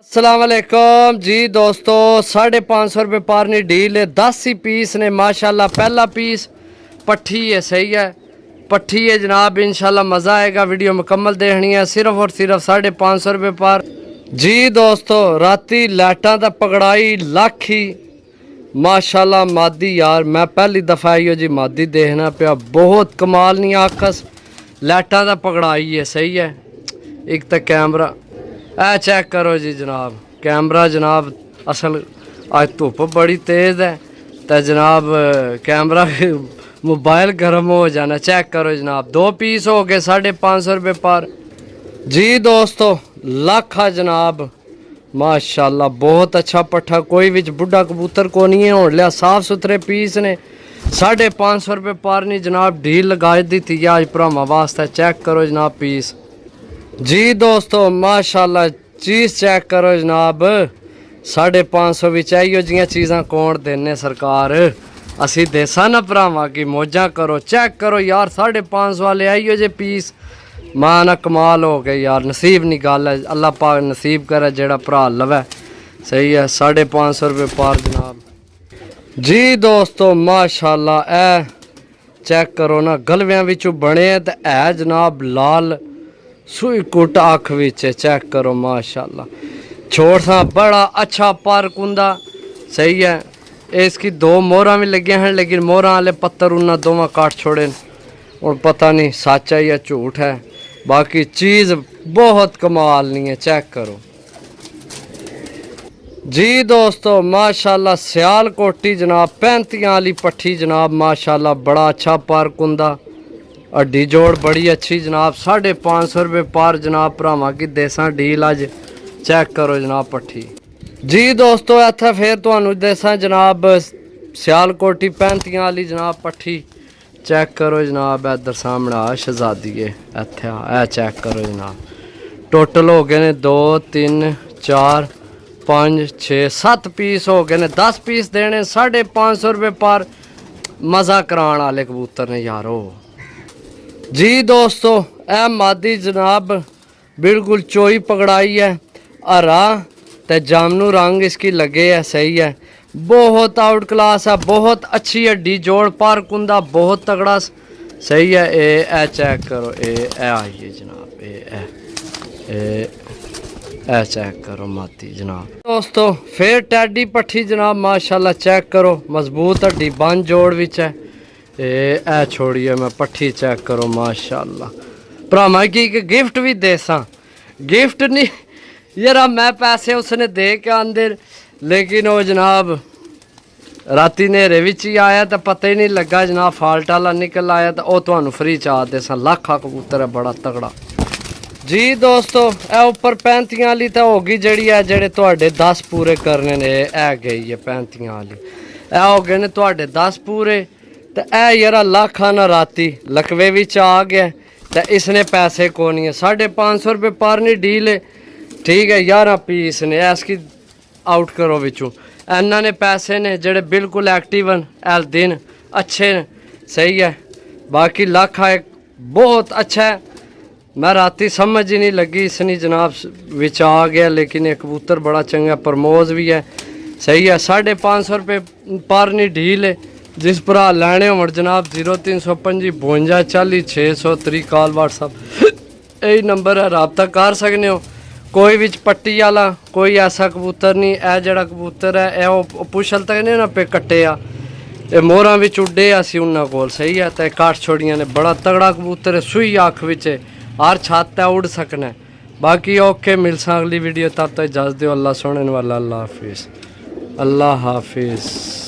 अस्सलाम वालेकुम जी दोस्तों, 550 रुपये पारनी डील है। 10 ही पीस ने माशाल्लाह। पहला पीस पट्ठी है, सही है, पट्ठी है जनाब। इंशाल्लाह मज़ा आएगा, वीडियो मुकम्मल देखनी है। सिर्फ और सिर्फ 550 रुपये पार जी दोस्तों। राती लाइटा दा पकड़ाई लख ही माशाल्लाह मादी यार। मैं पहली दफ़ा आइयो जी मादी देखना पिया, बहुत कमाल नहीं आखस। लाइटा दा पकड़ाई है, सही है। एक तो कैमरा ए चेक करो जी जनाब, कैमरा जनाब। असल अज धुप बड़ी तेज़ है तो जनाब कैमरा मोबाइल गर्म हो जाना। चेक करो जनाब, 2 पीस हो गए 550 रुपये पर जी दोस्तों। लख है जनाब माशाल्लाह, बहुत अच्छा पट्ठा। कोई विच बुढ़ा कबूतर को नहीं है, हो लिया साफ सुथरे पीस ने। 550 रुपये पर नहीं जनाब, ढील लगा दी थी अज भरावां वास्ते। चेक करो जनाब पीस जी दोस्तों माशाल्लाह। चीज़ चेक करो जनाब, 550 विच आइयो जियां चीज़ां कौन देने सरकार। असी देसा ना भरावां की मौजा करो। चेक करो यार, 550 वाले आइयो जे पीस। मां ना कमाल हो गए यार, नसीब नहीं गल है। अल्लाह पाक नसीब करे जेड़ा भरा लवे, सही है। 550 रुपये पार जनाब जी दोस्तों माशाल्लाह। ए चेक करो ना, गलवियां विचों बने ते है जनाब लाल सुई कुट अख विच। चेक करो माशाल्लाह, छोड़ सा बड़ा अच्छा पर कुंदा, सही है। इसकी 2 मोहरा भी लगे हैं, लेकिन मोहरा वाले पत्थर उन्हें दोवां काट छोड़े और पता नहीं सच है या झूठ है। बाकी चीज़ बहुत कमाल नहीं है, चेक करो जी दोस्तों माशाल्लाह। सियाल कोटी जनाब, 35 वाली पट्ठी जनाब माशाल्लाह। बड़ा अच्छा पर कुंदा, हड्डी जोड़ बड़ी अच्छी जनाब। 550 रुपये पर जनाब, भरावां की देसा डील अज। चेक करो जनाब पट्ठी जी दोस्तों। इत्थे फिर तुहानू देसा जनाब सियालकोटी 35 वाली जनाब पट्ठी। चेक करो जनाब, इधर सामने आ शहजादी है इत्थे आ। चेक करो जनाब, टोटल हो गए ने 2 3 4 5 6 7 पीस हो गए ने। 10 पीस देने 550 रुपये पर। मज़ा कराने वाले कबूतर ने यारो जी दोस्तों। ए मादी जनाब बिल्कुल चोई पकड़ाई है, हरा ते जामनू रंग इसकी लगे है, सही है। बहुत आउट क्लास है, बहुत अच्छी हड्डी जोड़ पर कुंदा बहुत तगड़ा, सही है। ए चेक करो, ए आइए जनाब, ए चेक करो मादी जनाब दोस्तों। फिर टैडी पट्ठी जनाब माशाल्लाह। चेक करो मजबूत हड्डी बन जोड़ विच है। ए छोड़िए मैं पट्ठी। चेक करो माशाल्लाह। भरावां की एक गिफ्ट भी देसा, गिफ्ट नहीं यार, मैं पैसे उसने दे के आंदे, लेकिन वो जनाब राती नेरे विच ही आया तो पता ही नहीं लगा जनाब। फाल्ट वाला निकल आया तो वह तुहानू फ्री चा देसा। लाखा कबूतर है, बड़ा तगड़ा जी दोस्तों। ए उपर 35 वाली तो होगी जड़ी है, जेड़े तुहाडे 10 पूरे करने ने। ए गई है 35 वाली, ए हो गए ने तुहाडे 10 पूरे। तो ए यार लाखा ना राती लकवे विच आ गया तो इसने पैसे को नहीं है। 550 रुपये पर नहीं डील है, ठीक है। 11 पीस ने इसकी आउट करो विचों। इन्हों ने पैसे ने जेड़े बिल्कुल एक्टिव हैं, दिन अच्छे ने, सही है। बाकी लाखा एक बहुत अच्छा है। मैं राती समझ ही नहीं लगी इसने जनाब विच आ गया, लेकिन एक कबूतर बड़ा चंगा प्रमोज भी है, सही है। 550 रुपये पर नहीं डील है। जिस भरा लैने हो जनाब 0325 52 40 603 कॉल व्हाट्सअप यही नंबर है, रबता कर सकते हो। कोई विच पट्टी वाला कोई ऐसा कबूतर नहीं। ए जड़ा कबूतर है ए पुछल तक नहीं ना पे कट्टे आ, ये मोहरा भी उड्डे असी उन्होंने कोल, सही है। तो काट छोड़िया ने, बड़ा तगड़ा कबूतर है, सुई अख विच हर छत है, उड़ सकना है। बाकी ओके मिलसा अगली वीडियो, तब तक इजाज़त दो। अल्लाह सुनने वाला, अल्लाह हाफिज़, अल्लाह हाफिज़।